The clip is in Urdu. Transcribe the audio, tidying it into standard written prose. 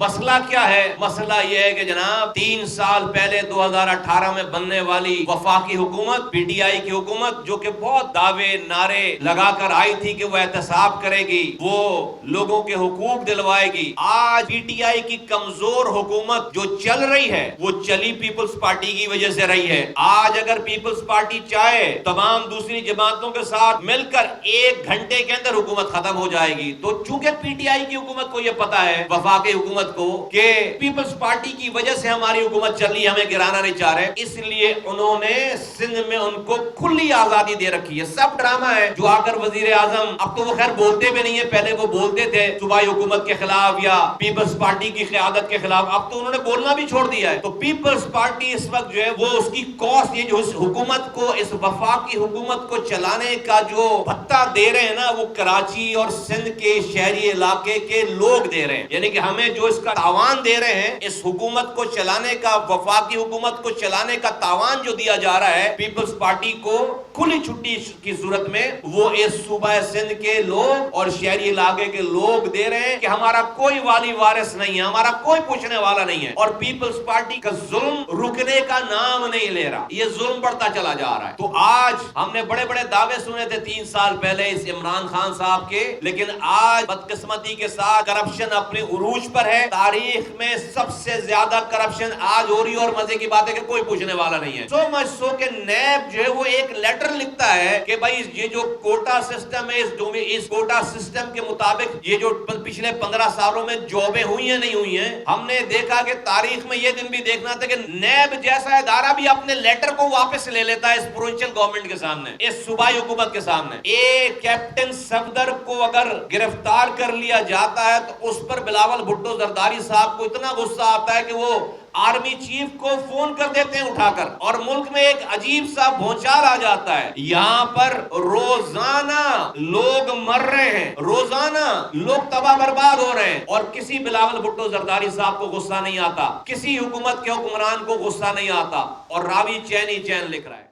مسئلہ کیا ہے؟ مسئلہ یہ ہے کہ جناب 3 سال پہلے 2018 میں بننے والی وفاقی حکومت، پی ٹی آئی کی حکومت، جو کہ بہت دعوے نعرے لگا کر آئی تھی کہ وہ احتساب کرے گی، وہ لوگوں کے حقوق دلوائے گی، آج پی ٹی آئی کی کمزور حکومت جو چل رہی ہے وہ چلی پیپلز پارٹی کی وجہ سے رہی ہے۔ آج اگر پیپلز پارٹی چاہے تمام دوسری جماعتوں کے ساتھ مل کر 1 گھنٹے کے اندر حکومت ختم ہو جائے گی، تو چونکہ پی ٹی آئی کی حکومت کو یہ پتا ہے، وفاقی حکومت کو، کہ پیپلز پارٹی کی وجہ سے ہماری حکومت چل رہی ہے، ہمیں گرانا نہیں چاہ رہے، اس لیے انہوں نے سندھ میں ان کو کھلی آزادی دے رکھی ہے۔ سب ڈرامہ ہے جو آ کر وزیر اعظم، اب تو وہ خیر بولتے بھی نہیں ہے، پہلے وہ بولتے تھے صوبائی حکومت کے خلاف یا پیپلز پارٹی کی قیادت کے خلاف، اب تو انہوں نے بولنا بھی چھوڑ دیا ہے۔ تو پیپلز پارٹی اس وقت جو ہے وہ اس کی کاسٹ، یہ جو اس حکومت کو، اس وفاقی حکومت کو چلانے کا جو بھتہ دے رہے ہیں نا، وہ کراچی اور سندھ کے شہری علاقے کے لوگ دے رہے ہیں، یعنی کہ ہمیں جو اس کا تاوان دے رہے ہیں، اس حکومت کو چلانے کا، وفاقی حکومت کو چلانے کا تاوان جو دیا جا رہا ہے پیپلز پارٹی کو کھلی چھٹی کی صورت میں، وہ اس صوبہ سندھ کے لوگ اور شہری علاقے کے لوگ دے رہے ہیں کہ ہمارا کوئی والی وارث نہیں ہے، ہمارا کوئی پوچھنے والا نہیں ہے، اور پیپلز پارٹی کا ظلم رکنے کا نام نہیں لے رہا، یہ ظلم بڑھتا چلا جا رہا ہے۔ تو آج ہم نے بڑے بڑے دعوے سنے تھے 3 سال پہلے اس عمران خان صاحب کے، لیکن آج بدقسمتی کے ساتھ کرپشن اپنے عروج پر ہے۔ تاریخ میں سب سے زیادہ کرپشن آج ہو رہی ہے، اور مزے کی بات ہے کہ کوئی پوچھنے والا نہیں ہے۔ سو مچ سو کہ نیب جو ہے وہ ایک لیٹر لکھتا ہے کہ بھائی یہ جو کوٹا سسٹم ہے، اس کوٹا سسٹم کے مطابق یہ جو پچھلے 15 سالوں میں جابیں ہوئی ہیں نہیں ہوئی ہیں، ہم نے دیکھا کہ تاریخ میں یہ دن بھی دیکھنا تھا کہ نیب جیسا ادارہ بھی اپنے لیٹر کو واپس لے لیتا ہے اس پروونشل گورنمنٹ کے سامنے، اس صوبائی حکومت کے سامنے۔ ایک کیپٹن صفدر کو اگر گرفتار کر لیا جاتا ہے تو اس پر بلاول بھٹو زرداری صاحب کو اتنا غصہ آتا ہے کہ وہ آرمی چیف کو فون کر دیتے ہیں اٹھا کر، اور ملک میں ایک عجیب سا بھونچال آ جاتا ہے۔ یہاں پر روزانہ لوگ مر رہے ہیں، روزانہ لوگ تباہ برباد ہو رہے ہیں، اور کسی بلاول بھٹو زرداری صاحب کو غصہ نہیں آتا، کسی حکومت کے حکمران کو غصہ نہیں آتا، اور راوی چین ہی چین لکھ رہا ہے۔